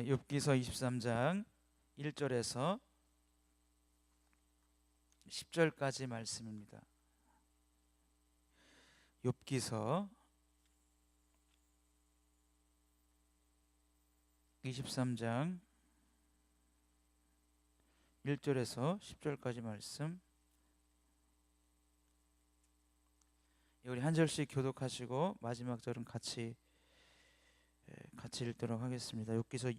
욥기서 23장 1절에서 10절까지 말씀입니다. 욥기서 23장 1절에서 10절까지 말씀, 우리 한 절씩 교독하시고 마지막 절은 같이 읽도록 하겠습니다. 욥기서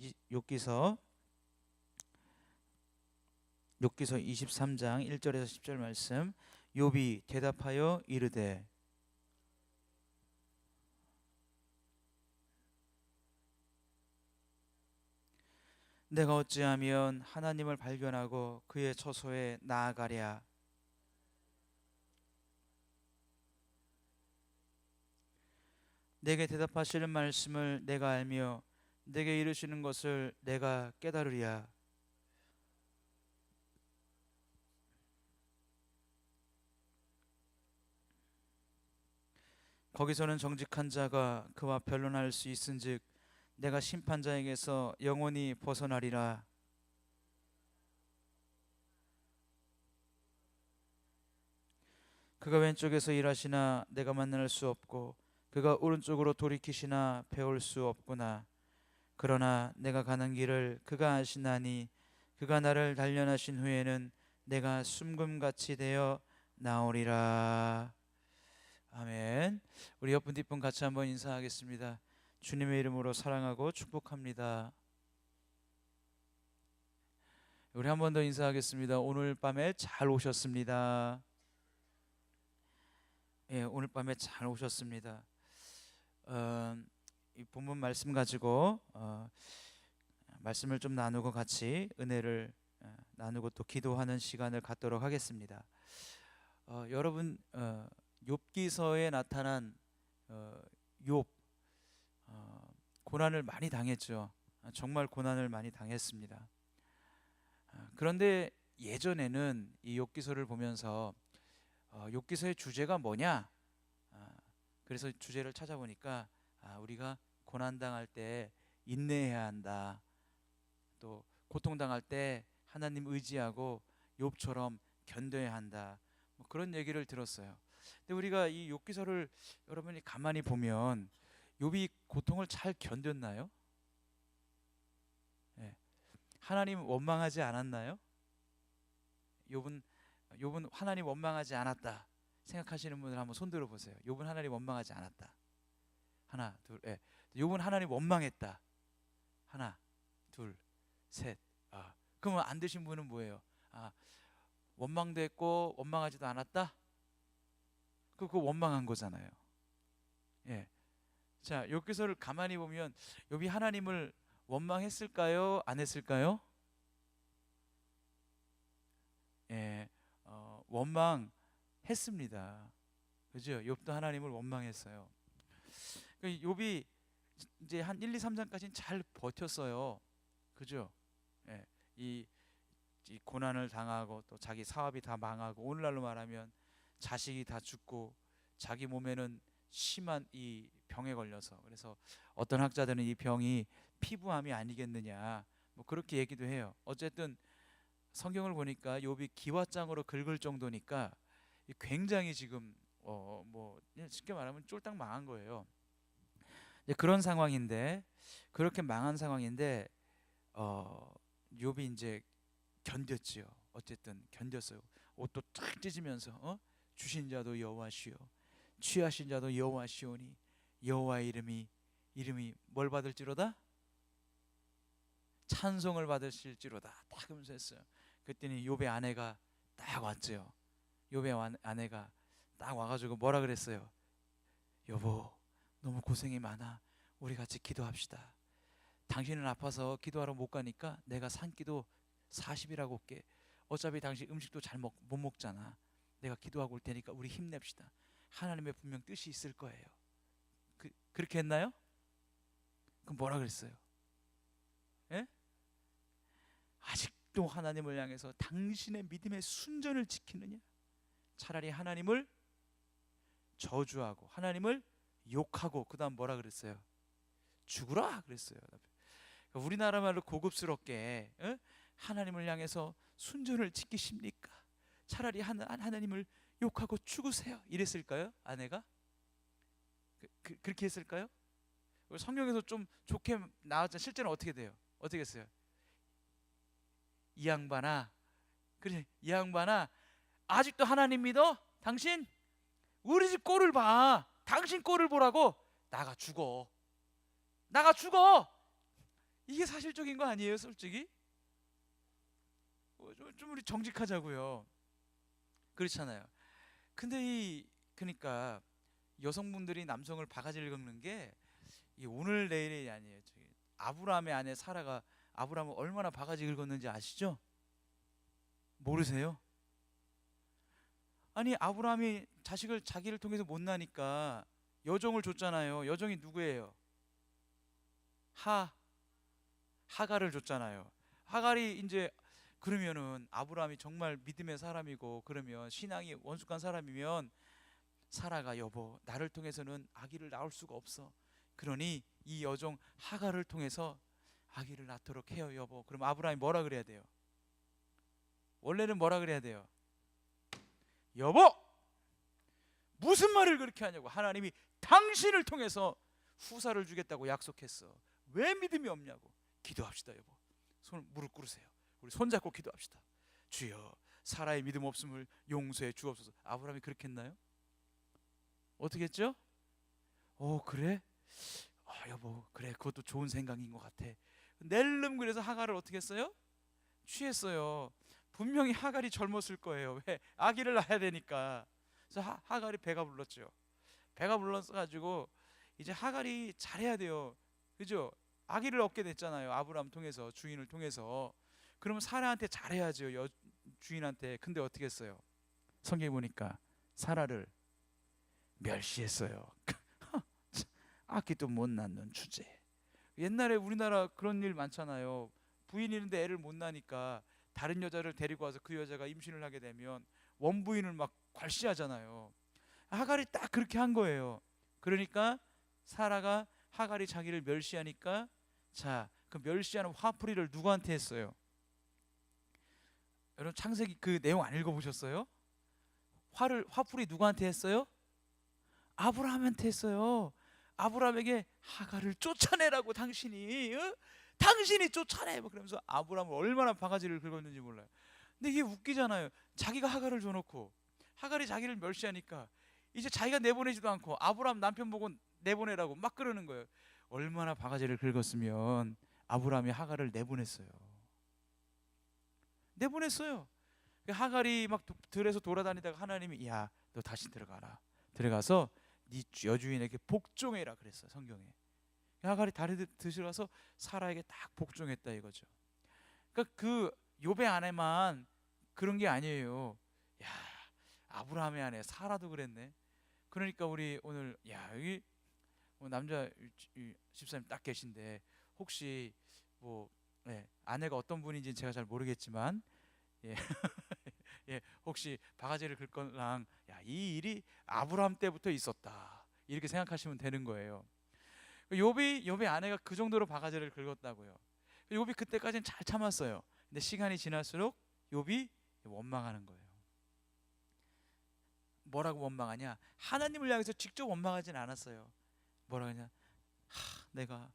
23장 1절에서 10절 말씀. 욥이 대답하여 이르되, 내가 어찌하면 하나님을 발견하고 그의 처소에 나아가랴. 내게 대답하시는 말씀을 내가 알며 내게 이르시는 것을 내가 깨달으랴. 거기서는 정직한 자가 그와 변론할 수 있은즉 내가 심판자에게서 영원히 벗어나리라. 그가 왼쪽에서 일하시나 내가 만날 수 없고 그가 오른쪽으로 돌이키시나 배울 수 없구나. 그러나 내가 가는 길을 그가 아시나니 그가 나를 단련하신 후에는 내가 숨금같이 되어 나오리라. 아멘. 우리 옆분 뒷분 같이 한번 인사하겠습니다. 주님의 이름으로 사랑하고 축복합니다. 우리 한 번 더 인사하겠습니다. 오늘 밤에 잘 오셨습니다. 오늘 밤에 잘 오셨습니다. 이 본문 말씀 가지고 말씀을 좀 나누고 같이 은혜를 나누고 또 기도하는 시간을 갖도록 하겠습니다. 여러분, 욥기서에 나타난 욥, 고난을 많이 당했죠. 정말 고난을 많이 당했습니다. 그런데 예전에는 이 욥기서를 보면서 욥기서의 주제가 뭐냐? 그래서 주제를 찾아보니까 우리가 고난당할 때 인내해야 한다. 또 고통당할 때 하나님 의지하고 욥처럼 견뎌야 한다. 뭐 그런 얘기를 들었어요. 근데 우리가 이 욥기서를 여러분이 가만히 보면 욥이 고통을 잘 견뎠나요? 하나님 원망하지 않았나요? 욥은 하나님 원망하지 않았다 생각하시는 분들 한번 손 들어 보세요. 욥은 하나님 원망하지 않았다. 하나, 둘, 욥은 하나님 원망했다. 하나, 둘, 셋. 그러면 안 되신 분은 뭐예요? 원망도 했고 원망하지도 않았다? 그거 원망한 거잖아요. 자, 욥기서를 가만히 보면 욥이 하나님을 원망했을까요? 안 했을까요? 원망했습니다. 그죠? 욥도 하나님을 원망했어요. 욥이 이제 한 1, 2, 3장까지는 잘 버텼어요. 그죠? 이 고난을 당하고 또 자기 사업이 다 망하고 오늘날로 말하면 자식이 다 죽고 자기 몸에는 심한 이 병에 걸려서, 그래서 어떤 학자들은 이 병이 피부암이 아니겠느냐 뭐 그렇게 얘기도 해요. 어쨌든 성경을 보니까 욥이 기왓장으로 긁을 정도니까 굉장히 지금 뭐 쉽게 말하면 쫄딱 망한 거예요. 그런 상황인데, 그렇게 망한 상황인데 욥이 이제 견뎠지요. 어쨌든 견뎠어요. 옷도 탁 찢으면서 주신 자도 여호와시요 취하신 자도 여호와시오니 여호와의 이름이 뭘 받을지로다? 찬송을 받으실지로다. 딱 하면서 했어요. 그랬더니 욥의 아내가 딱 왔죠. 욥의 아내가 딱 와가지고 뭐라 그랬어요? 여보, 너무 고생이 많아. 우리 같이 기도합시다. 당신은 아파서 기도하러 못 가니까 내가 산기도 40이라고 올게. 어차피 당신 음식도 잘 못 먹잖아. 내가 기도하고 올 테니까 우리 힘냅시다. 하나님의 분명 뜻이 있을 거예요. 그렇게 했나요? 그럼 뭐라 그랬어요? 아직도 하나님을 향해서 당신의 믿음의 순전을 지키느냐? 차라리 하나님을 저주하고 하나님을 욕하고 그 다음 뭐라 그랬어요? 죽으라 그랬어요. 우리나라 말로 고급스럽게 하나님을 향해서 순전을 지키십니까? 차라리 하나님을 욕하고 죽으세요. 이랬을까요? 아내가? 그렇게 했을까요? 성경에서 좀 좋게 나왔잖아요. 실제는 어떻게 돼요? 어떻게 했어요? 이 양반아, 그래, 이 양반아, 아직도 하나님 믿어? 당신? 우리 집 꼴을 봐. 당신 꼴을 보라고. 나가 죽어. 나가 죽어. 이게 사실적인 거 아니에요, 솔직히? 좀 우리 정직하자고요. 그렇잖아요. 근데 그러니까 여성분들이 남성을 바가지를 긁는 게 오늘 내일이 아니에요. 아브라함의 아내 사라가 아브라함을 얼마나 바가지 긁었는지 아시죠? 모르세요? 아니, 아브라함이 자식을 자기를 통해서 못 나니까 여종을 줬잖아요. 여종이 누구예요? 하갈을 줬잖아요. 하갈이 이제 그러면은 아브라함이 정말 믿음의 사람이고 그러면 신앙이 원숙한 사람이면 사라가 여보, 나를 통해서는 아기를 낳을 수가 없어. 그러니 이 여종 하갈을 통해서 아기를 낳도록 해요, 여보. 그럼 아브라함이 뭐라 그래야 돼요? 원래는 뭐라 그래야 돼요? 여보, 무슨 말을 그렇게 하냐고. 하나님이 당신을 통해서 후사를 주겠다고 약속했어. 왜 믿음이 없냐고. 기도합시다, 여보. 무릎 꿇으세요. 우리 손잡고 기도합시다. 주여, 사라의 믿음 없음을 용서해 주옵소서. 아브라함이 그렇게 했나요? 어떻게 했죠? 그래? 여보, 그래, 그것도 좋은 생각인 것 같아. 낼름 그래서 하갈을 어떻게 했어요? 취했어요. 분명히 하갈이 젊었을 거예요. 왜? 아기를 낳아야 되니까. 그래서 하갈이 배가 불렀죠. 배가 불러가지고 이제 하갈이 잘해야 돼요. 그죠? 아기를 얻게 됐잖아요. 아브라함 통해서, 주인을 통해서. 그러면 사라한테 잘해야죠, 주인한테. 근데 어떻게 했어요? 성경에 보니까 사라를 멸시했어요. 아기도 못 낳는 주제. 옛날에 우리나라 그런 일 많잖아요. 부인이 있는데 애를 못 낳으니까 다른 여자를 데리고 와서 그 여자가 임신을 하게 되면 원부인을 막 괄시하잖아요. 하갈이 딱 그렇게 한 거예요. 그러니까 사라가 하갈이 자기를 멸시하니까, 자, 그 멸시하는 화풀이를 누구한테 했어요? 여러분, 창세기 그 내용 안 읽어보셨어요? 화풀이 누구한테 했어요? 아브라함한테 했어요. 아브라함에게 하갈을 쫓아내라고. 당신이 쫓아내. 그러면서 아브라함을 얼마나 바가지를 긁었는지 몰라요. 근데 이게 웃기잖아요. 자기가 하갈을 줘놓고 하갈이 자기를 멸시하니까 이제 자기가 내보내지도 않고 아브라함 남편 보고 내보내라고 막 그러는 거예요. 얼마나 바가지를 긁었으면 아브라함이 하갈을 내보냈어요. 하갈이 막 들에서 돌아다니다가 하나님이, 야, 너 다시 들어가라. 들어가서 네 여주인에게 복종해라 그랬어요, 성경에. 하갈이 다리 들어가서 사라에게 딱 복종했다 이거죠. 그러니까 그 욥의 아내만 그런 게 아니에요. 야, 아브라함의 아내 사라도 그랬네. 그러니까 우리 오늘, 여기 남자 집사님 딱 계신데 혹시 아내가 어떤 분인지는 제가 잘 모르겠지만, 예. 예, 혹시 바가지를 긁건랑, 이 일이 아브라함 때부터 있었다, 이렇게 생각하시면 되는 거예요. 욥의 아내가 그 정도로 바가지를 긁었다고요. 욥이 그때까지는 잘 참았어요. 근데 시간이 지날수록 욥이 원망하는 거예요. 뭐라고 원망하냐? 하나님을 향해서 직접 원망하진 않았어요. 뭐라고 하냐? 내가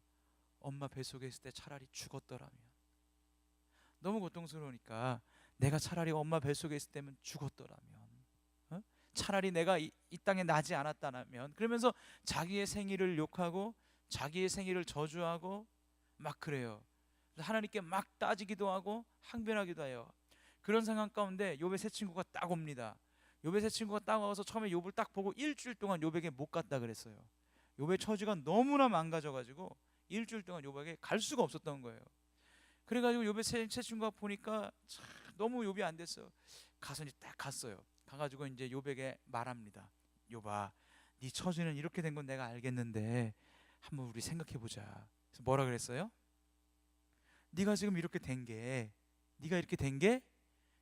엄마 뱃속에 있을 때 차라리 죽었더라면. 너무 고통스러우니까 내가 차라리 엄마 뱃속에 있을 때면 죽었더라면, 차라리 내가 이 땅에 나지 않았다면. 그러면서 자기의 생일을 욕하고 자기의 생일을 저주하고 막 그래요. 하나님께 막 따지기도 하고 항변하기도 해요. 그런 상황 가운데 욥의 세 친구가 딱 옵니다. 욥의 세 친구가 딱 와서 처음에 욥을 딱 보고 일주일 동안 욥에게 못 갔다 그랬어요. 욥의 처지가 너무나 망가져가지고 일주일 동안 욥에게 갈 수가 없었던 거예요. 그래가지고 욥의 세 친구가 보니까 참 너무 욥이 안 됐어요. 가서 이제 딱 갔어요. 가가지고 이제 욥에게 말합니다. 욥아, 네 처지는 이렇게 된 건 내가 알겠는데 한번 우리 생각해보자. 그래서 뭐라 그랬어요? 네가 지금 이렇게 된 게,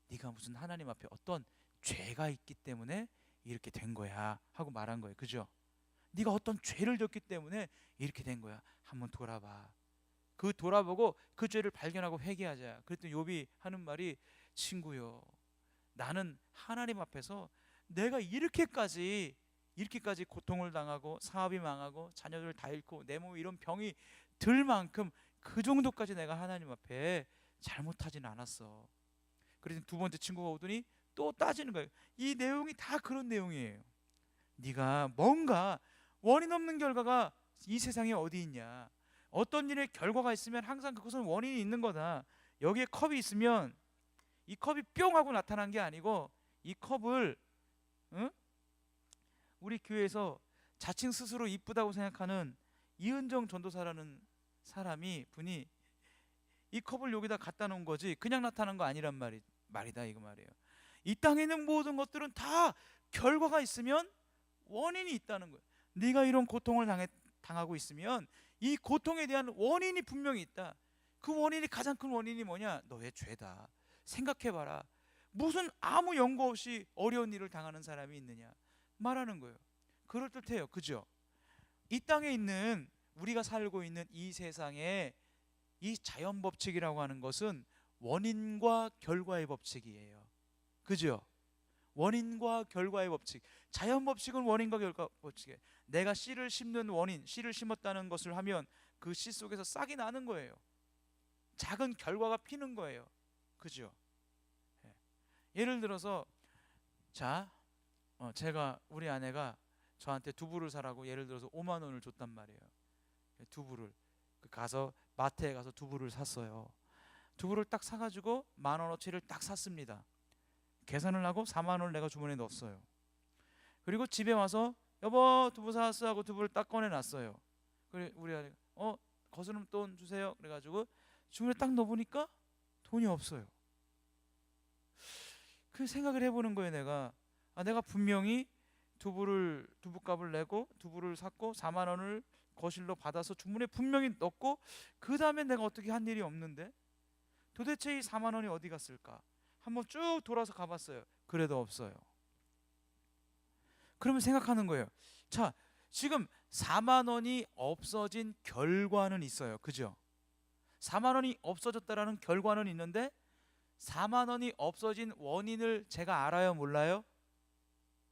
네가 무슨 하나님 앞에 어떤 죄가 있기 때문에 이렇게 된 거야 하고 말한 거예요. 그죠? 네가 어떤 죄를 졌기 때문에 이렇게 된 거야. 한번 돌아봐. 그 돌아보고 그 죄를 발견하고 회개하자. 그랬더니 욥이 하는 말이, 친구요, 나는 하나님 앞에서 내가 이렇게까지 고통을 당하고 사업이 망하고 자녀들 다 잃고 내 몸에 이런 병이 들 만큼 그 정도까지 내가 하나님 앞에 잘못하진 않았어. 그래서 두 번째 친구가 오더니 또 따지는 거예요. 이 내용이 다 그런 내용이에요. 네가 뭔가 원인 없는 결과가 이 세상에 어디 있냐. 어떤 일의 결과가 있으면 항상 그것은 원인이 있는 거다. 여기에 컵이 있으면 이 컵이 뿅 하고 나타난 게 아니고, 이 컵을, 응? 우리 교회에서 자칭 스스로 이쁘다고 생각하는 이은정 전도사라는 분이 이 컵을 여기다 갖다 놓은 거지 그냥 나타난 거 아니란 말이다 이거 말이에요. 이 땅에 있는 모든 것들은 다 결과가 있으면 원인이 있다는 거예요. 네가 이런 고통을 당하고 있으면 이 고통에 대한 원인이 분명히 있다. 그 원인이, 가장 큰 원인이 뭐냐? 너의 죄다. 생각해봐라. 무슨 아무 연고 없이 어려운 일을 당하는 사람이 있느냐 말하는 거예요. 그럴듯해요. 그죠? 이 땅에 있는, 우리가 살고 있는 이 세상에 이 자연 법칙이라고 하는 것은 원인과 결과의 법칙이에요. 그죠? 원인과 결과의 법칙. 자연 법칙은 원인과 결과 법칙이에요. 내가 씨를 심는 원인, 씨를 심었다는 것을 하면 그 씨 속에서 싹이 나는 거예요. 작은 결과가 피는 거예요. 그죠? 예를 들어서, 자, 우리 아내가 저한테 두부를 사라고 예를 들어서 5만 원을 줬단 말이에요. 두부를 가서 마트에 가서 두부를 샀어요. 두부를 딱 사가지고 10,000원어치를 딱 샀습니다. 계산을 하고 4만 원을 내가 주머니에 넣었어요. 그리고 집에 와서 여보 두부 사왔어 하고 두부를 딱 꺼내놨어요. 그래 우리 아내가 거스름 돈 주세요. 그래가지고 주머니에 딱 넣어보니까 돈이 없어요. 그 생각을 해보는 거예요. 내가 분명히 두부값을 내고 두부를 샀고 4만 원을 거실로 받아서 주머니에 분명히 넣고 그 다음에 내가 어떻게 한 일이 없는데 도대체 이 4만 원이 어디 갔을까? 한번 쭉 돌아서 가봤어요. 그래도 없어요. 그러면 생각하는 거예요. 자, 지금 4만 원이 없어진 결과는 있어요. 그죠? 4만 원이 없어졌다라는 결과는 있는데 4만 원이 없어진 원인을 제가 알아요? 몰라요?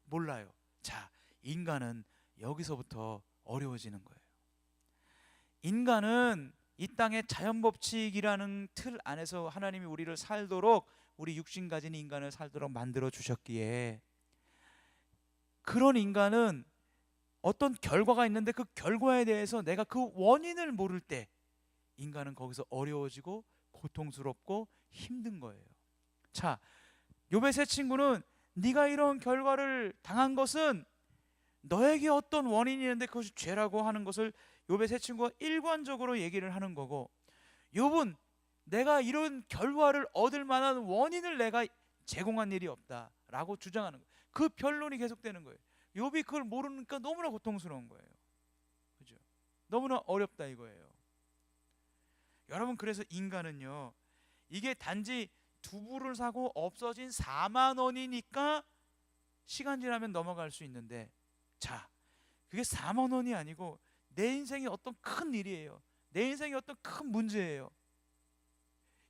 몰라요. 자, 인간은 여기서부터 어려워지는 거예요. 인간은 이 땅의 자연법칙이라는 틀 안에서 하나님이 우리를 살도록, 우리 육신 가진 인간을 살도록 만들어 주셨기에, 그런 인간은 어떤 결과가 있는데 그 결과에 대해서 내가 그 원인을 모를 때 인간은 거기서 어려워지고 고통스럽고 힘든 거예요. 자, 욥의 세 친구는 네가 이런 결과를 당한 것은 너에게 어떤 원인이 있는데 그것이 죄라고 하는 것을 욥의 세 친구가 일관적으로 얘기를 하는 거고, 욥은 내가 이런 결과를 얻을 만한 원인을 내가 제공한 일이 없다라고 주장하는 거예요. 그 변론이 계속되는 거예요. 욥이 그걸 모르니까 너무나 고통스러운 거예요. 그죠? 너무나 어렵다 이거예요. 여러분, 그래서 인간은요, 이게 단지 두부를 사고 없어진 4만 원이니까 시간 지나면 넘어갈 수 있는데, 자, 그게 4만 원이 아니고 내 인생의 어떤 큰 일이에요. 내 인생의 어떤 큰 문제예요.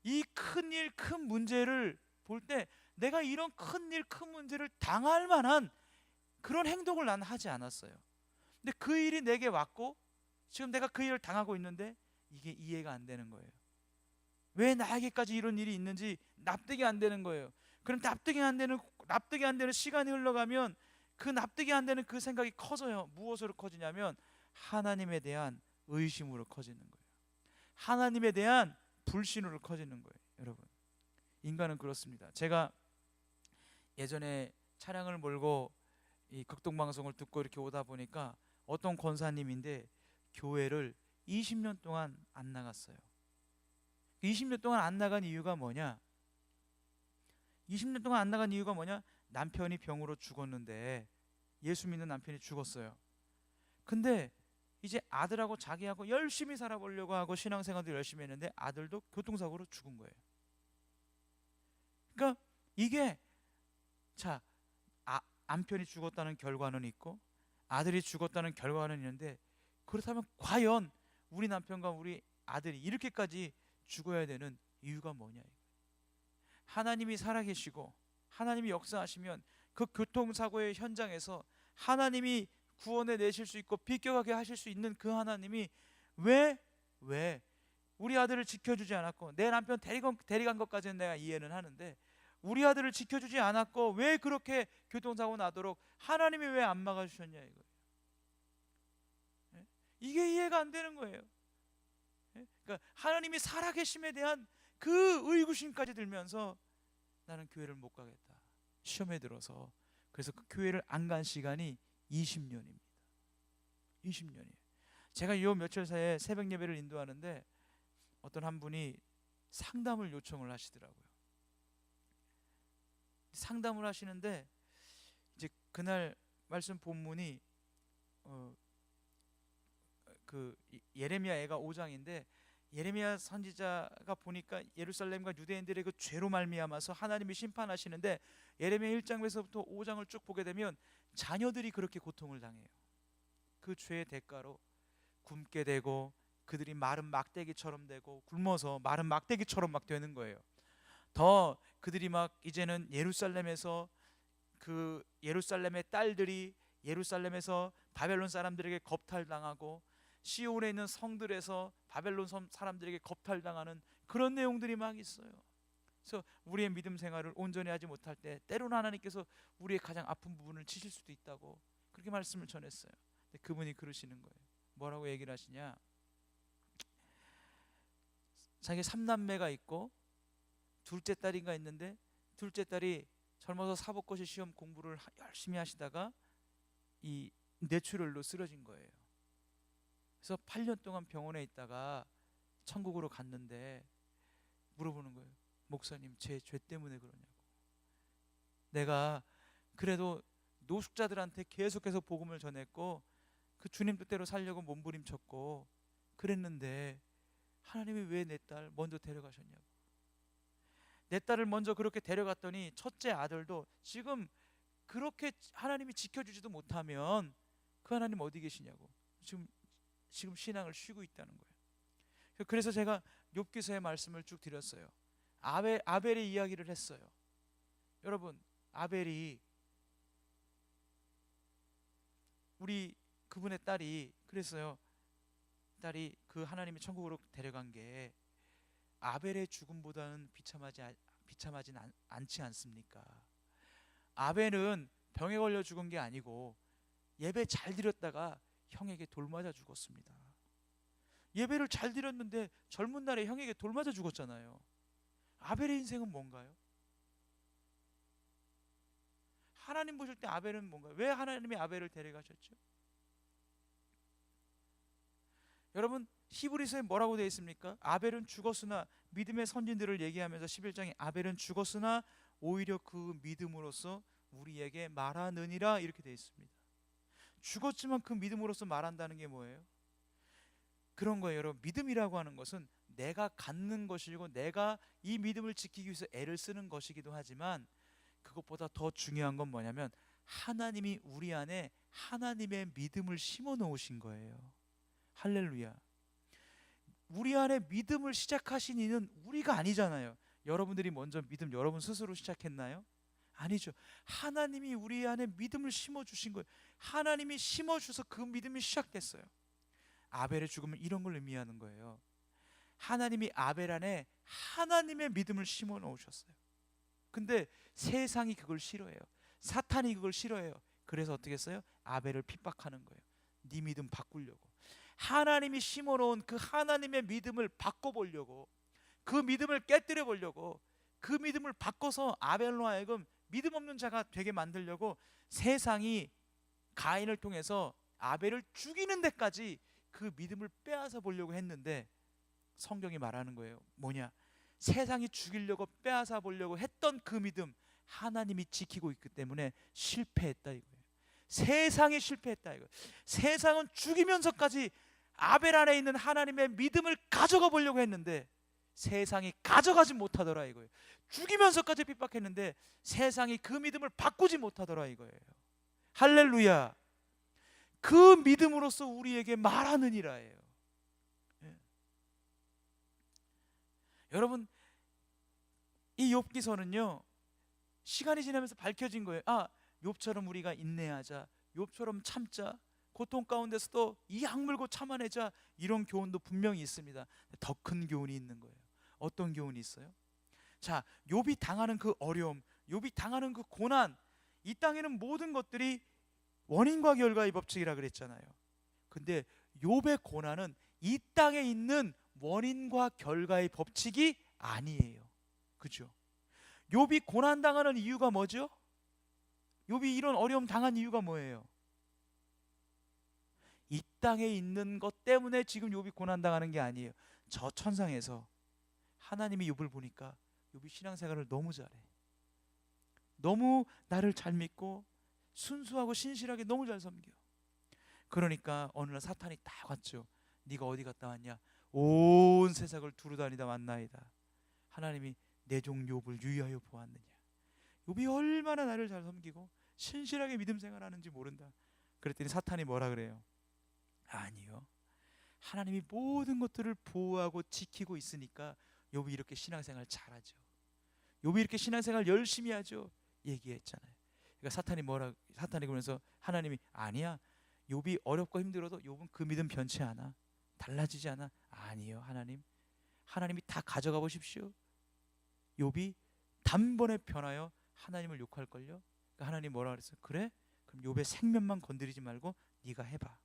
이 큰 일, 큰 문제를 볼 때 내가 이런 큰 일, 큰 문제를 당할 만한 그런 행동을 나는 하지 않았어요. 근데 그 일이 내게 왔고 지금 내가 그 일을 당하고 있는데 이게 이해가 안 되는 거예요. 왜 나에게까지 이런 일이 있는지 납득이 안 되는 거예요. 그럼 납득이 안 되는 시간이 흘러가면 그 납득이 안 되는 그 생각이 커져요. 무엇으로 커지냐면 하나님에 대한 의심으로 커지는 거예요. 하나님에 대한 불신으로 커지는 거예요. 여러분, 인간은 그렇습니다. 제가 예전에 차량을 몰고 이 극동방송을 듣고 이렇게 오다 보니까 어떤 권사님인데 교회를 20년 동안 안 나갔어요. 20년 동안 안 나간 이유가 뭐냐? 20년 동안 안 나간 이유가 뭐냐? 남편이 병으로 죽었는데, 예수 믿는 남편이 죽었어요. 근데 이제 아들하고 자기하고 열심히 살아보려고 하고 신앙생활도 열심히 했는데 아들도 교통사고로 죽은 거예요. 그러니까 이게, 자, 남편이 죽었다는 결과는 있고 아들이 죽었다는 결과는 있는데, 그렇다면 과연 우리 남편과 우리 아들이 이렇게까지 죽어야 되는 이유가 뭐냐? 하나님이 살아계시고 하나님이 역사하시면 그 교통사고의 현장에서 하나님이 구원해 내실 수 있고 비껴가게 하실 수 있는 그 하나님이 왜 우리 아들을 지켜주지 않았고, 내 남편 데리간 것까지는 내가 이해는 하는데 우리 아들을 지켜주지 않았고 왜 그렇게 교통사고 나도록 하나님이 왜 안 막아주셨냐 이거예요. 이게 이해가 안 되는 거예요. 그러니까 하나님이 살아계심에 대한 그 의구심까지 들면서 나는 교회를 못 가겠다, 시험에 들어서. 그래서 그 교회를 안 간 시간이 20년입니다. 20년이에요. 제가 요 며칠 사이에 새벽 예배를 인도하는데 어떤 한 분이 상담을 요청을 하시더라고요. 상담을 하시는데 이제 그날 말씀 본문이 그 예레미야 애가 5장인데, 예레미야 선지자가 보니까 예루살렘과 유대인들의 그 죄로 말미암아서 하나님이 심판하시는데, 예레미야 1장에서부터 5장을 쭉 보게 되면 자녀들이 그렇게 고통을 당해요. 그 죄의 대가로 굶게 되고 그들이 마른 막대기처럼 되고 굶어서 마른 막대기처럼 막 되는 거예요. 더 그들이 막 이제는 예루살렘에서 그 예루살렘의 딸들이 예루살렘에서 바벨론 사람들에게 겁탈당하고 시온에 있는 성들에서 바벨론 사람들에게 겁탈당하는 그런 내용들이 막 있어요. 그래서 우리의 믿음 생활을 온전히 하지 못할 때 때로는 하나님께서 우리의 가장 아픈 부분을 치실 수도 있다고 그렇게 말씀을 전했어요. 근데 그분이 그러시는 거예요. 뭐라고 얘기를 하시냐? 자기 3남매가 있고 둘째 딸인가 있는데, 둘째 딸이 젊어서 사법고시 시험 공부를 열심히 하시다가 이 뇌출혈로 쓰러진 거예요. 그래서 8년 동안 병원에 있다가 천국으로 갔는데 물어보는 거예요. 목사님, 제 죄 때문에 그러냐고. 내가 그래도 노숙자들한테 계속해서 복음을 전했고 그 주님 뜻대로 살려고 몸부림쳤고 그랬는데 하나님이 왜 내 딸 먼저 데려가셨냐고. 내 딸을 먼저 그렇게 데려갔더니 첫째 아들도 지금 그렇게 하나님이 지켜주지도 못하면 그 하나님 어디 계시냐고 지금 신앙을 쉬고 있다는 거예요. 그래서 제가 욥기서의 말씀을 쭉 드렸어요. 아벨의 이야기를 했어요. 여러분, 아벨이 우리 그분의 딸이 그랬어요. 딸이 그 하나님이 천국으로 데려간 게 아벨의 죽음보다는 비참하진 않지 않습니까? 아벨은 병에 걸려 죽은 게 아니고 예배 잘 드렸다가 형에게 돌 맞아 죽었습니다. 예배를 잘 드렸는데 젊은 날에 형에게 돌 맞아 죽었잖아요. 아벨의 인생은 뭔가요? 하나님 보실 때 아벨은 뭔가요? 왜 하나님이 아벨을 데려가셨죠? 여러분, 히브리서에 뭐라고 되어 있습니까? 아벨은 죽었으나, 믿음의 선진들을 얘기하면서 11장에 아벨은 죽었으나 오히려 그 믿음으로써 우리에게 말하느니라 이렇게 되어 있습니다. 죽었지만 그 믿음으로써 말한다는 게 뭐예요? 그런 거예요. 여러분, 믿음이라고 하는 것은 내가 갖는 것이고 내가 이 믿음을 지키기 위해서 애를 쓰는 것이기도 하지만 그것보다 더 중요한 건 뭐냐면 하나님이 우리 안에 하나님의 믿음을 심어 놓으신 거예요. 할렐루야. 우리 안에 믿음을 시작하신 이는 우리가 아니잖아요. 여러분들이 먼저 믿음 여러분 스스로 시작했나요? 아니죠. 하나님이 우리 안에 믿음을 심어주신 거예요. 하나님이 심어주셔서 그 믿음이 시작됐어요. 아벨의 죽음은 이런 걸 의미하는 거예요. 하나님이 아벨 안에 하나님의 믿음을 심어 놓으셨어요. 근데 세상이 그걸 싫어해요. 사탄이 그걸 싫어해요. 그래서 어떻게 했어요? 아벨을 핍박하는 거예요. 네 믿음 바꾸려고. 하나님이 심어놓은 그 하나님의 믿음을 바꿔보려고, 그 믿음을 깨뜨려 보려고, 그 믿음을 바꿔서 아벨로 하여금 믿음 없는 자가 되게 만들려고 세상이 가인을 통해서 아벨을 죽이는 데까지 그 믿음을 빼앗아 보려고 했는데 성경이 말하는 거예요. 뭐냐? 세상이 죽이려고 빼앗아 보려고 했던 그 믿음 하나님이 지키고 있기 때문에 실패했다 이거예요. 세상이 실패했다 이거예요. 세상은 죽이면서까지 아벨 안에 있는 하나님의 믿음을 가져가 보려고 했는데 세상이 가져가지 못하더라 이거예요. 죽이면서까지 핍박했는데 세상이 그 믿음을 바꾸지 못하더라 이거예요. 할렐루야. 그 믿음으로써 우리에게 말하느니라예요. 여러분, 이 욥기서는요 시간이 지나면서 밝혀진 거예요. 아, 욥처럼 우리가 인내하자, 욥처럼 참자, 고통 가운데서도 이 악물고 참아내자, 이런 교훈도 분명히 있습니다. 더 큰 교훈이 있는 거예요. 어떤 교훈이 있어요? 자, 욥이 당하는 그 어려움, 욥이 당하는 그 고난, 이 땅에는 모든 것들이 원인과 결과의 법칙이라 그랬잖아요. 근데 욥의 고난은 이 땅에 있는 원인과 결과의 법칙이 아니에요. 그죠? 욥이 고난 당하는 이유가 뭐죠? 욥이 이런 어려움 당한 이유가 뭐예요? 이 땅에 있는 것 때문에 지금 욥이 고난 당하는 게 아니에요. 저 천상에서 하나님이 욥을 보니까 욥이 신앙생활을 너무 잘해, 너무 나를 잘 믿고 순수하고 신실하게 너무 잘 섬겨. 그러니까 어느 날 사탄이 딱 왔죠. 네가 어디 갔다 왔냐? 온 세상을 두루다니다 왔나이다. 하나님이 내 종 욥을 유의하여 보았느냐? 욥이 얼마나 나를 잘 섬기고 신실하게 믿음 생활하는지 모른다. 그랬더니 사탄이 뭐라 그래요? 아니요, 하나님이 모든 것들을 보호하고 지키고 있으니까 욥이 이렇게 신앙생활 잘하죠, 욥이 이렇게 신앙생활 열심히 하죠, 얘기했잖아요. 그러니까 사탄이 그러면서 하나님이 아니야, 욥이 어렵고 힘들어도 욥은 그 믿음 변치 않아, 달라지지 않아. 아니요, 하나님이 다 가져가 보십시오. 욥이 단번에 변하여 하나님을 욕할걸요. 그러니까 하나님 뭐라 그랬어요? 그래? 그럼 욥의 생명만 건드리지 말고 네가 해봐.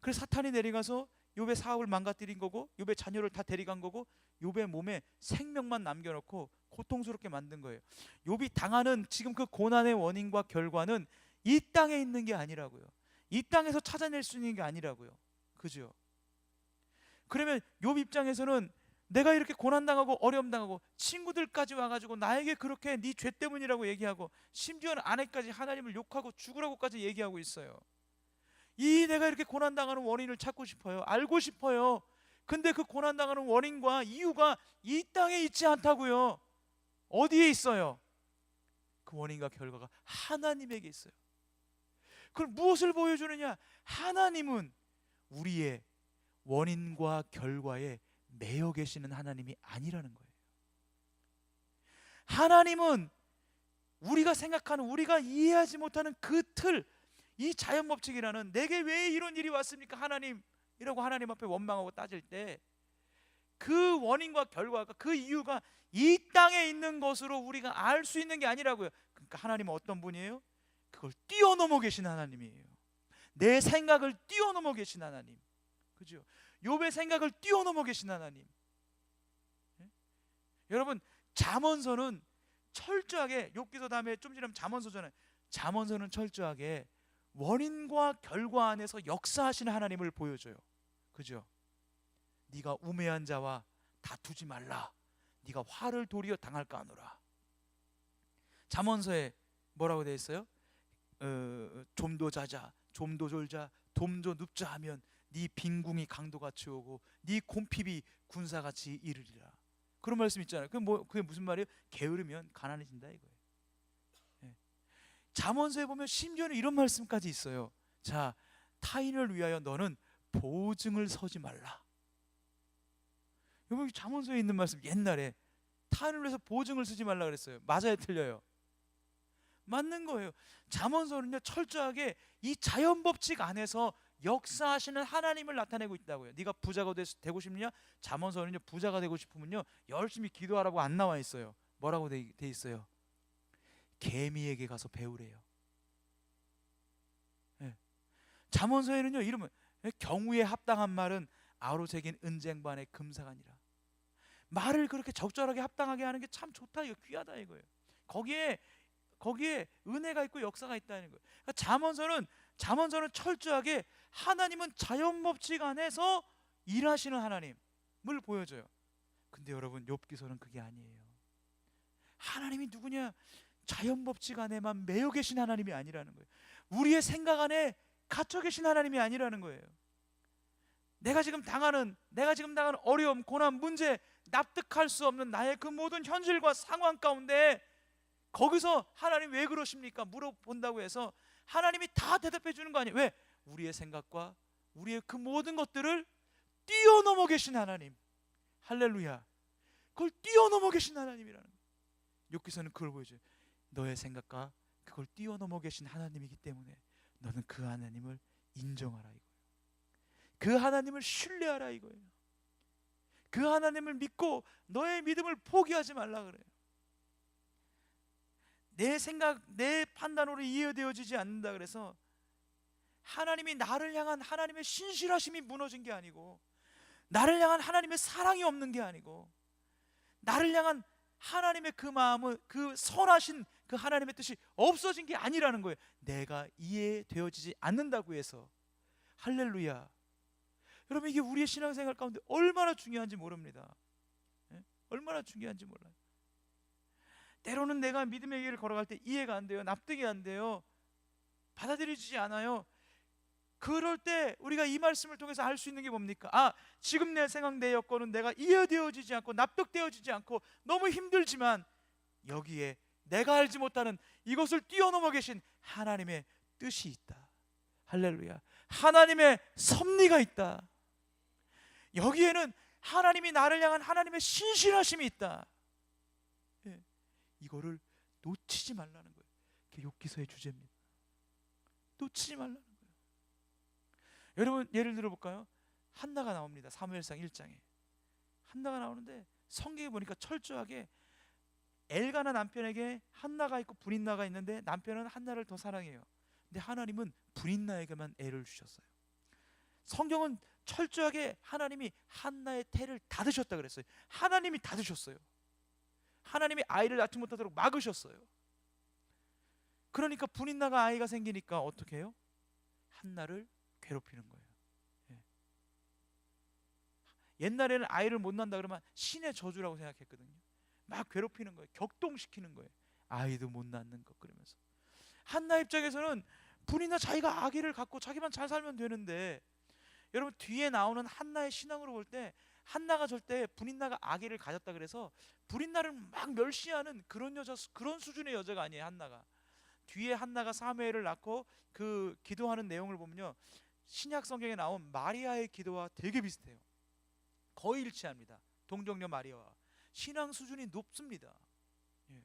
그래서 사탄이 내려가서 욥의 사업을 망가뜨린 거고, 욥의 자녀를 다 데려간 거고, 욥의 몸에 생명만 남겨놓고 고통스럽게 만든 거예요. 욥이 당하는 지금 그 고난의 원인과 결과는 이 땅에 있는 게 아니라고요. 이 땅에서 찾아낼 수 있는 게 아니라고요. 그죠? 그러면 욥 입장에서는 내가 이렇게 고난당하고 어려움 당하고 친구들까지 와가지고 나에게 그렇게 네 죄 때문이라고 얘기하고, 심지어는 아내까지 하나님을 욕하고 죽으라고까지 얘기하고 있어요. 이 내가 이렇게 고난당하는 원인을 찾고 싶어요. 알고 싶어요. 근데 그 고난당하는 원인과 이유가 이 땅에 있지 않다고요. 어디에 있어요? 그 원인과 결과가 하나님에게 있어요. 그럼 무엇을 보여주느냐? 하나님은 우리의 원인과 결과에 매여 계시는 하나님이 아니라는 거예요. 하나님은 우리가 생각하는, 우리가 이해하지 못하는 그 틀, 이 자연법칙이라는, 내게 왜 이런 일이 왔습니까 하나님? 이라고 하나님 앞에 원망하고 따질 때 그 원인과 결과가, 그 이유가 이 땅에 있는 것으로 우리가 알 수 있는 게 아니라고요. 그러니까 하나님은 어떤 분이에요? 그걸 뛰어넘어 계신 하나님이에요. 내 생각을 뛰어넘어 계신 하나님. 그죠? 욥의 생각을 뛰어넘어 계신 하나님. 네? 여러분, 잠언서는 철저하게, 욥기서 다음에 좀 지나면 잠언서잖아요. 잠언서는 철저하게 원인과 결과 안에서 역사하시는 하나님을 보여줘요. 그죠? 네가 우매한 자와 다투지 말라. 네가 화를 도리어 당할까 하노라. 잠언서에 뭐라고 되어 있어요? 좀도 자자, 좀도 졸자, 좀도 눕자 하면 네 빈궁이 강도같이 오고 네 곰핍이 군사같이 이르리라. 그런 말씀 있잖아요. 그게 무슨 말이에요? 게으르면 가난해진다 이거예요. 네. 잠언서에 보면 심지어는 이런 말씀까지 있어요. 자, 타인을 위하여 너는 보증을 서지 말라. 여기 잠언서에 있는 말씀, 옛날에 타인을 위해서 보증을 서지 말라 그랬어요. 맞아요, 틀려요? 맞는 거예요. 잠언서는요 철저하게 이 자연법칙 안에서 역사하시는 하나님을 나타내고 있다고요. 네가 부자가 되고 싶느냐? 잠언서는요 부자가 되고 싶으면요 열심히 기도하라고 안 나와 있어요. 뭐라고 돼 있어요? 개미에게 가서 배우래요. 네. 잠언서에는요 이러면 경우에 합당한 말은 아로새긴 은쟁반의 금사가니라. 말을 그렇게 적절하게 합당하게 하는 게 참 좋다, 이거 귀하다 이거예요. 거기에 은혜가 있고 역사가 있다는 거예요. 그러니까 잠언서는 철저하게 하나님은 자연법칙 안에서 일하시는 하나님을 보여줘요. 근데 여러분, 욥기서는 그게 아니에요. 하나님이 누구냐? 자연법칙 안에만 매여 계신 하나님이 아니라는 거예요. 우리의 생각 안에 갇혀 계신 하나님이 아니라는 거예요. 내가 지금 당하는 어려움, 고난, 문제, 납득할 수 없는 나의 그 모든 현실과 상황 가운데 거기서 하나님 왜 그러십니까? 물어본다고 해서 하나님이 다 대답해 주는 거 아니에요. 왜? 우리의 생각과 우리의 그 모든 것들을 뛰어넘어 계신 하나님, 할렐루야. 그걸 뛰어넘어 계신 하나님이라는 거예요. 욥기서는 그걸 보여줘요. 너의 생각과 그걸 뛰어넘어 계신 하나님이기 때문에 너는 그 하나님을 인정하라 이거예요. 그 하나님을 신뢰하라 이거예요. 그 하나님을 믿고 너의 믿음을 포기하지 말라 그래요. 내 생각, 내 판단으로 이해되어지지 않는다 그래서 하나님이 나를 향한 하나님의 신실하심이 무너진 게 아니고, 나를 향한 하나님의 사랑이 없는 게 아니고, 나를 향한 하나님의 그 마음은, 그 선하신 그 하나님의 뜻이 없어진 게 아니라는 거예요. 내가 이해되어지지 않는다고 해서. 할렐루야. 여러분, 이게 우리의 신앙생활 가운데 얼마나 중요한지 모릅니다. 얼마나 중요한지 몰라요. 때로는 내가 믿음의 길을 걸어갈 때 이해가 안 돼요. 납득이 안 돼요. 받아들여지지 않아요. 그럴 때 우리가 이 말씀을 통해서 알 수 있는 게 뭡니까? 아, 지금 내 생각, 내 여건은 내가 이해되어지지 않고 납득되어지지 않고 너무 힘들지만 여기에 내가 알지 못하는 이것을 뛰어넘어 계신 하나님의 뜻이 있다. 할렐루야. 하나님의 섭리가 있다. 여기에는 하나님이 나를 향한 하나님의 신실하심이 있다. 예, 이거를 놓치지 말라는 거예요. 그게 욥기서의 주제입니다. 놓치지 말라는 거예요. 여러분, 예를 들어 볼까요? 한나가 나옵니다. 사무엘상 1장에 한나가 나오는데 성경에 보니까 철저하게 엘가나 남편에게 한나가 있고 브릿나가 있는데 남편은 한나를 더 사랑해요. 근데 하나님은 브릿나에게만 애를 주셨어요. 성경은 철저하게 하나님이 한나의 태를 닫으셨다 그랬어요. 하나님이 닫으셨어요. 하나님이 아이를 낳지 못하도록 막으셨어요. 그러니까 브릿나가 아이가 생기니까 어떻게 해요? 한나를 괴롭히는 거예요. 예. 옛날에는 아이를 못 낳는다 그러면 신의 저주라고 생각했거든요. 막 괴롭히는 거예요. 격동시키는 거예요. 아이도 못 낳는 것 그러면서. 한나 입장에서는 브릿나 자기가 아기를 갖고 자기만 잘 살면 되는데, 여러분 뒤에 나오는 한나의 신앙으로 볼 때 한나가 절대 브릿나가 아기를 가졌다 그래서 브릿나를 막 멸시하는 그런 여자, 그런 수준의 여자가 아니에요. 한나가 뒤에 한나가 사무엘을 낳고 그 기도하는 내용을 보면요, 신약 성경에 나온 마리아의 기도와 되게 비슷해요. 거의 일치합니다. 동정녀 마리아와 신앙 수준이 높습니다. 예.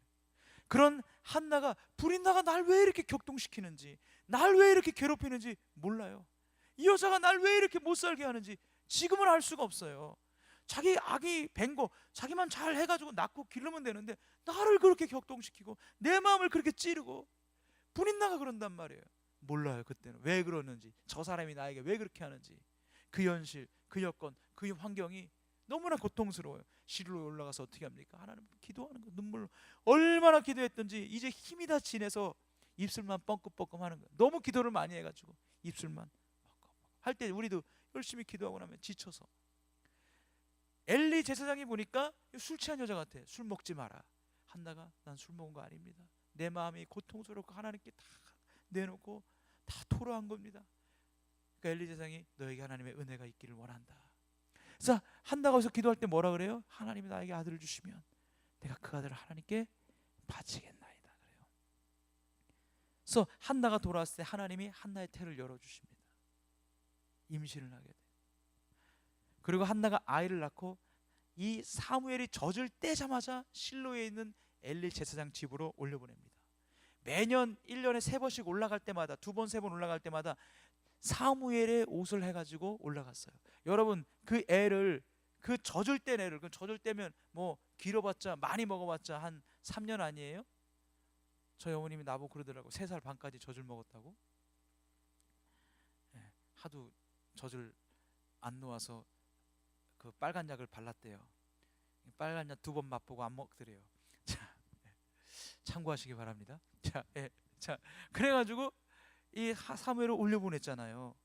그런 한나가 브릿나가 날 왜 이렇게 격동시키는지, 날 왜 이렇게 괴롭히는지 몰라요. 이 여자가 날 왜 이렇게 못 살게 하는지 지금은 알 수가 없어요. 자기 아기 뵌 거 자기만 잘 해가지고 낳고 기르면 되는데 나를 그렇게 격동시키고 내 마음을 그렇게 찌르고, 브릿나가 그런단 말이에요. 몰라요. 그때는 왜 그러는지, 저 사람이 나에게 왜 그렇게 하는지, 그 현실, 그 여건, 그 환경이 너무나 고통스러워요. 시루에 올라가서 어떻게 합니까? 하나님 기도하는 거, 눈물로 얼마나 기도했던지 이제 힘이 다 지내서 입술만 뻥긋뻥긋 하는 거예요. 너무 기도를 많이 해가지고 입술만 할 때 우리도 열심히 기도하고 나면 지쳐서. 엘리 제사장이 보니까 술 취한 여자 같아. 술 먹지 마라. 한나가 난 술 먹은 거 아닙니다. 내 마음이 고통스럽고 하나님께 다 내놓고 다 토로한 겁니다. 그러니까 엘리 제사장이 너에게 하나님의 은혜가 있기를 원한다. 그래서 한나가 거기서 기도할 때 뭐라 그래요? 하나님이 나에게 아들을 주시면 내가 그 아들을 하나님께 바치겠나이다 그래요. 그래서 한나가 돌아왔을 때 하나님이 한나의 태를 열어주십니다. 임신을 하게 돼요. 그리고 한나가 아이를 낳고 이 사무엘이 젖을 떼자마자 실로에 있는 엘리 제사장 집으로 올려보냅니다. 매년 1년에 3번씩 올라갈 때마다 2번 3번 올라갈 때마다 사무엘의 옷을 해가지고 올라갔어요. 여러분 그 애를, 그 젖을 뗀 애를, 그 젖을 떼면 뭐 길어봤자 많이 먹어봤자 한 3년 아니에요? 저희 어머님이 나보고 그러더라고. 3살 반까지 젖을 먹었다고. 네, 하도 젖을 안 놓아서 그 빨간 약을 발랐대요. 빨간 약 2번 맛보고 안 먹더래요. 자, 참고하시기 바랍니다. 자, 그래가지고 이 사무엘을 올려보냈잖아요.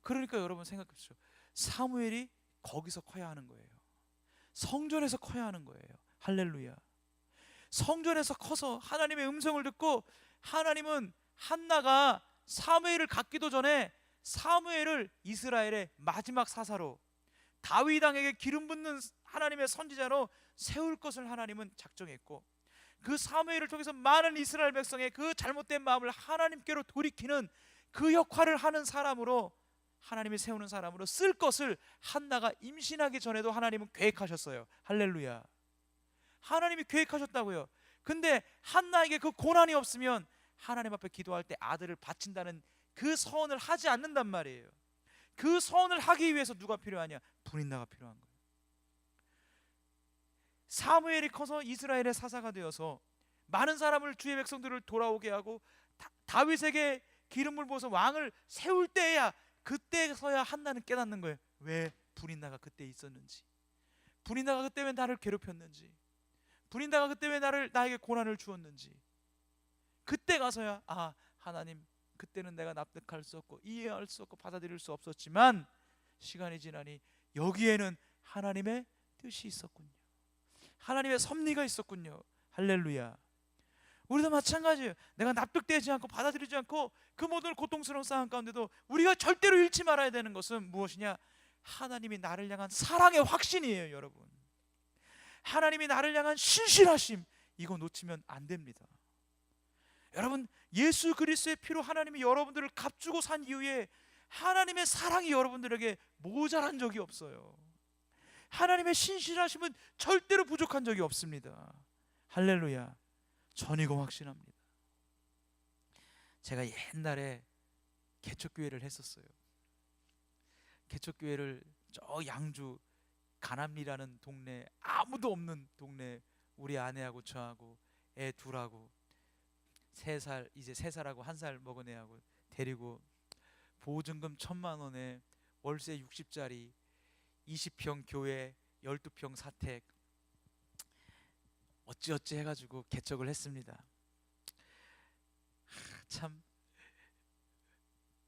그러니까 여러분 생각해보십시오. 사무엘이 거기서 커야 하는 거예요. 성전에서 커야 하는 거예요. 할렐루야. 성전에서 커서 하나님의 음성을 듣고, 하나님은 한나가 사무엘을 갖기도 전에 사무엘을 이스라엘의 마지막 사사로, 다윗 왕에게 기름 붓는 하나님의 선지자로 세울 것을 하나님은 작정했고, 그 사무엘을 통해서 많은 이스라엘 백성의 그 잘못된 마음을 하나님께로 돌이키는 그 역할을 하는 사람으로 하나님이 세우는 사람으로 쓸 것을 한나가 임신하기 전에도 하나님은 계획하셨어요. 할렐루야. 하나님이 계획하셨다고요. 근데 한나에게 그 고난이 없으면 하나님 앞에 기도할 때 아들을 바친다는 그 서원을 하지 않는단 말이에요. 그 서원을 하기 위해서 누가 필요하냐? 분인나가 필요한 거예요. 사무엘이 커서 이스라엘의 사사가 되어서 많은 사람을, 주의 백성들을 돌아오게 하고 다윗에게 기름을 부어서 왕을 세울 때야, 그때서야 한나는 깨닫는 거예요. 왜 분인나가 그때 있었는지, 분인나가 그때 왜 나를 괴롭혔는지, 분인나가 그때 왜 나에게 고난을 주었는지. 그때 가서야 하나님, 그때는 내가 납득할 수 없고 이해할 수 없고 받아들일 수 없었지만 시간이 지나니 여기에는 하나님의 뜻이 있었군요. 하나님의 섭리가 있었군요. 할렐루야. 우리도 마찬가지예요. 내가 납득되지 않고 받아들이지 않고 그 모든 고통스러운 상황 가운데도 우리가 절대로 잃지 말아야 되는 것은 무엇이냐? 하나님이 나를 향한 사랑의 확신이에요. 여러분, 하나님이 나를 향한 신실하심, 이거 놓치면 안 됩니다. 여러분, 예수 그리스도의 피로 하나님이 여러분들을 값주고 산 이후에 하나님의 사랑이 여러분들에게 모자란 적이 없어요. 하나님의 신실하심은 절대로 부족한 적이 없습니다. 할렐루야. 전 이거 확신합니다. 제가 옛날에 개척교회를 했었어요. 개척교회를 저 양주 가남리라는 동네, 아무도 없는 동네, 우리 아내하고 저하고 애 둘하고 3살, 이제 3살하고 1살 먹은 애하고 데리고 보증금 1,000만 원에 월세 60짜리 20평 교회 12평 사택 어찌어찌 해가지고 개척을 했습니다. 참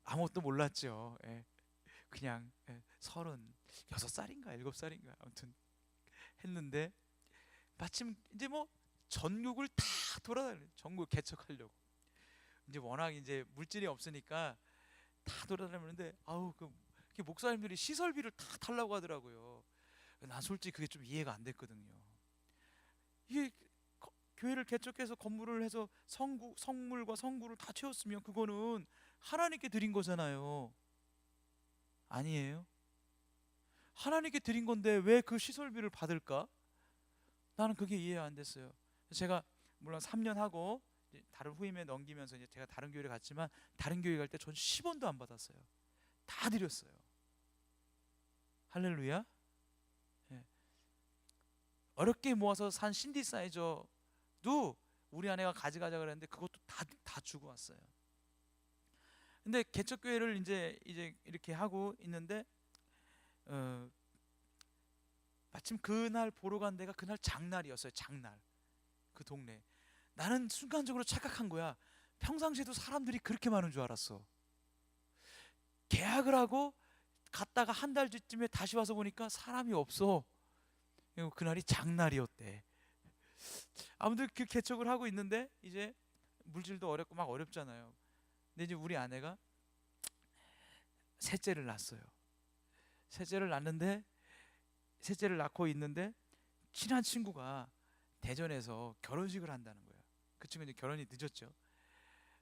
아무것도 몰랐죠. 그냥 36살인가 7살인가 아무튼 했는데, 마침 이제 뭐 전국을 다 돌아다니는, 전국 개척하려고 이제 워낙 이제 물질이 없으니까 다 돌아다니는데, 그 목사님들이 시설비를 다 달라고 하더라고요. 난 솔직히 그게 좀 이해가 안 됐거든요. 이게 교회를 개척해서 건물을 해서 성물과 성구를 다 채웠으면 그거는 하나님께 드린 거잖아요. 아니에요? 하나님께 드린 건데 왜 그 시설비를 받을까? 나는 그게 이해가 안 됐어요. 제가 물론 3년 하고 다른 후임에 넘기면서 이제 제가 다른 교회를 갔지만, 다른 교회 갈 때 전 10원도 안 받았어요. 다 드렸어요. 할렐루야. 어렵게 모아서 산 신디사이저도 우리 아내가 가져가자 그랬는데 그것도 다 주고 왔어요. 근데 개척교회를 이제 이렇게 하고 있는데 마침 그날 보러 간 데가 그날 장날이었어요. 장날. 그 동네. 나는 순간적으로 착각한 거야. 평상시에도 사람들이 그렇게 많은 줄 알았어. 계약을 하고 갔다가 한 달 뒤쯤에 다시 와서 보니까 사람이 없어. 그날이 장날이었대. 아무튼 그 개척을 하고 있는데 이제 물질도 어렵고 막 어렵잖아요. 근데 이제 우리 아내가 셋째를 낳았어요. 셋째를 낳고 있는데 친한 친구가 대전에서 결혼식을 한다는 거예요. 그 친구는 이제 결혼이 늦었죠.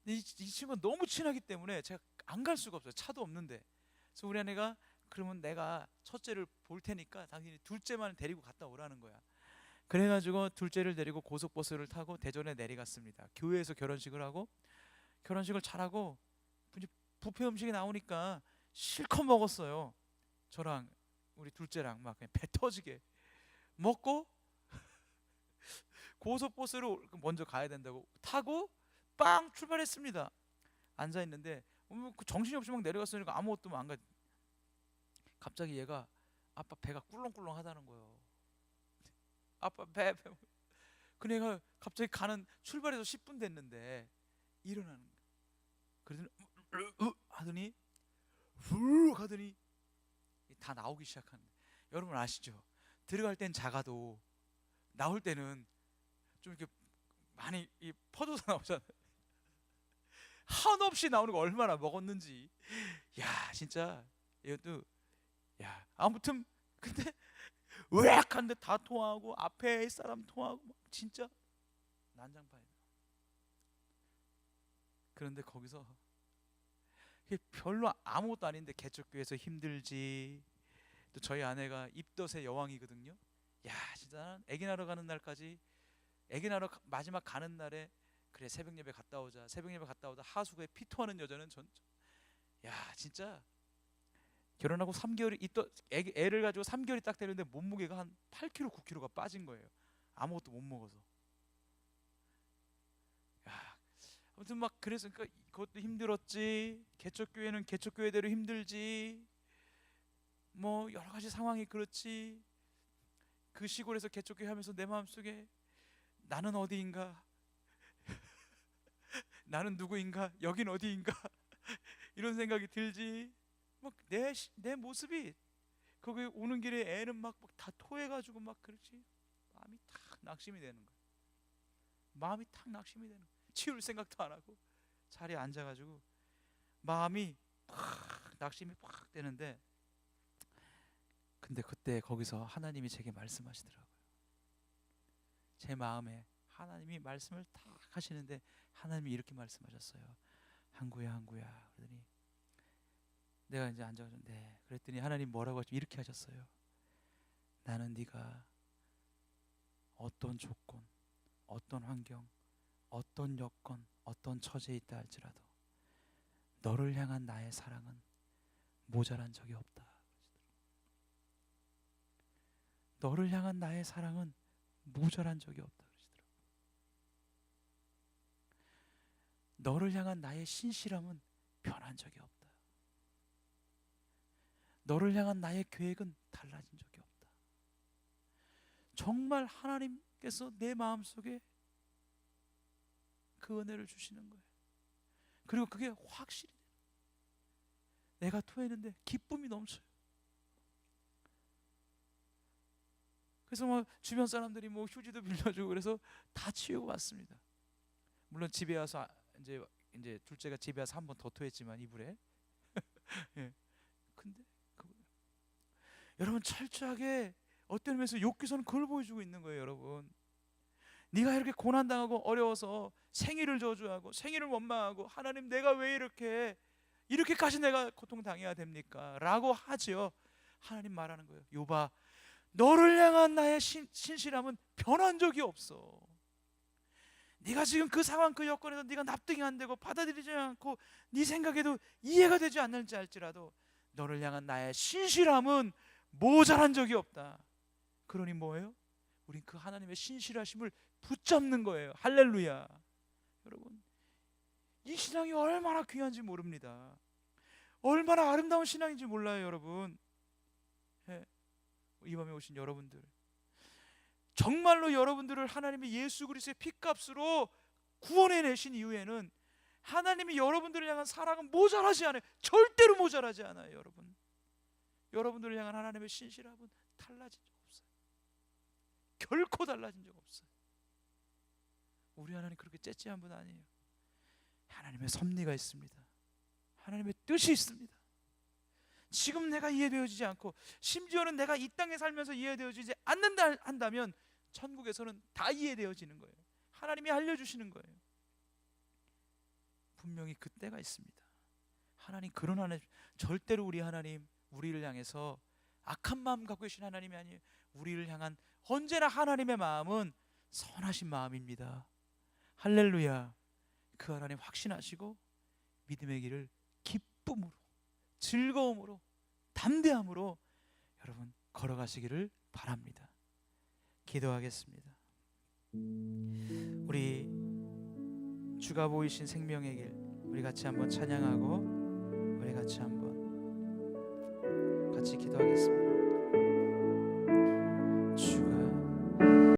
근데 이 친구가 너무 친하기 때문에 제가 안 갈 수가 없어요. 차도 없는데. 그래서 우리 아내가, 그러면 내가 첫째를 볼 테니까 당신이 둘째만 데리고 갔다 오라는 거야. 그래가지고 둘째를 데리고 고속버스를 타고 대전에 내려갔습니다. 교회에서 결혼식을 하고, 결혼식을 잘하고 이제 뷔페 음식이 나오니까 실컷 먹었어요. 저랑 우리 둘째랑 막 그냥 배 터지게 먹고 고속버스로 먼저 가야 된다고 타고 빵 출발했습니다. 앉아 있는데 정신이 없이 막 내려갔으니까 아무것도 안 가. 갑자기 얘가 아빠 배가 꿀렁꿀렁 하다는 거예요. 아빠 배. 그 애가 갑자기 출발해서 10분 됐는데 일어나는 거야. 그러더니 하더니 훅 하더니 다 나오기 시작하는데, 여러분 아시죠? 들어갈 땐 작아도 나올 때는 좀 이렇게 많이 퍼져서 나오잖아요. 한없이 나오는 거 얼마나 먹었는지. 야 진짜 이것도, 야 아무튼 근데 으악 한데 다 통하고 앞에 사람 통하고 진짜 난장판이다. 그런데 거기서 이게 별로 아무것도 아닌데 개척교회에서 힘들지. 또 저희 아내가 입덧의 여왕이거든요. 야, 진짜 애기 낳으러 가는 날까지, 애기 낳으러 마지막 가는 날에 그래 새벽 예배 갔다 오자, 새벽 예배 갔다 오다 하수구에 피토하는 여자는 야 진짜 결혼하고 3개월이 입덧 애를 가지고 3개월이 딱 되는데 몸무게가 한 8kg 9kg가 빠진 거예요. 아무것도 못 먹어서. 야, 아무튼 막 그래서 그러니까 그것도 힘들었지. 개척교회는 개척교회대로 힘들지. 뭐 여러 가지 상황이 그렇지. 그 시골에서 개척교회 하면서 내 마음속에 나는 어디인가, 나는 누구인가, 여긴 어디인가 이런 생각이 들지. 막 내 모습이 거기 오는 길에 애는 막 다 토해가지고 막 그렇지. 마음이 탁 낙심이 되는 거야. 마음이 탁 낙심이 되는 거야. 치울 생각도 안 하고 자리에 앉아가지고 마음이 팍 낙심이 팍 되는데, 근데 그때 거기서 하나님이 제게 말씀하시더라고요. 제 마음에 하나님이 말씀을 탁 하시는데 하나님이 이렇게 말씀하셨어요. 항구야 항구야. 그러더니 내가 이제 앉아가지고 네. 그랬더니 하나님 뭐라고 하시죠? 이렇게 하셨어요. 나는 네가 어떤 조건, 어떤 환경, 어떤 여건, 어떤 처지에 있다 할지라도 너를 향한 나의 사랑은 모자란 적이 없다. 너를 향한 나의 사랑은 모자란 적이 없다 그러시더라고요. 너를 향한 나의 신실함은 변한 적이 없다. 너를 향한 나의 계획은 달라진 적이 없다. 정말 하나님께서 내 마음속에 그 은혜를 주시는 거예요. 그리고 그게 확실히 내가 토했는데 기쁨이 넘쳐요. 그래서 뭐 주변 사람들이 뭐 휴지도 빌려주고 그래서 다 치우고 왔습니다. 물론 집에 와서 이제 둘째가 집에 와서 한 번 더 토했지만 이불에. 예. 근데 여러분 철저하게 어떤 면에서 욕기서는 그걸 보여주고 있는 거예요. 여러분, 네가 이렇게 고난당하고 어려워서 생일을 저주하고 생일을 원망하고 하나님 내가 왜 이렇게까지 내가 고통당해야 됩니까? 라고 하죠. 하나님 말하는 거예요. 요봐, 너를 향한 나의 신실함은 변한 적이 없어. 네가 지금 그 상황 그 여건에서 네가 납득이 안 되고 받아들이지 않고 네 생각에도 이해가 되지 않는지 알지라도 너를 향한 나의 신실함은 모자란 적이 없다. 그러니 뭐예요? 우린 그 하나님의 신실하심을 붙잡는 거예요. 할렐루야. 여러분, 이 신앙이 얼마나 귀한지 모릅니다. 얼마나 아름다운 신앙인지 몰라요. 여러분, 예. 이 밤에 오신 여러분들, 정말로 여러분들을 하나님의 예수 그리스도의 피값으로 구원해내신 이후에는 하나님이 여러분들을 향한 사랑은 모자라지 않아요. 절대로 모자라지 않아요. 여러분들을 향한 하나님의 신실함은 달라진 적 없어요. 결코 달라진 적 없어요. 우리 하나님 그렇게 째째한 분 아니에요. 하나님의 섭리가 있습니다. 하나님의 뜻이 있습니다. 지금 내가 이해되어지지 않고 심지어는 내가 이 땅에 살면서 이해되어지지 않는다 한다면 천국에서는 다 이해되어지는 거예요. 하나님이 알려주시는 거예요. 분명히 그 때가 있습니다. 하나님 그런 하나님, 절대로 우리 하나님 우리를 향해서 악한 마음 갖고 계신 하나님이 아니에요. 우리를 향한 언제나 하나님의 마음은 선하신 마음입니다. 할렐루야. 그 하나님 확신하시고 믿음의 길을 기쁨으로, 즐거움으로, 담대함으로 여러분 걸어가시기를 바랍니다. 기도하겠습니다. 우리 주가 보이신 생명의 길, 우리 같이 한번 찬양하고 우리 같이 한번 같이 기도하겠습니다.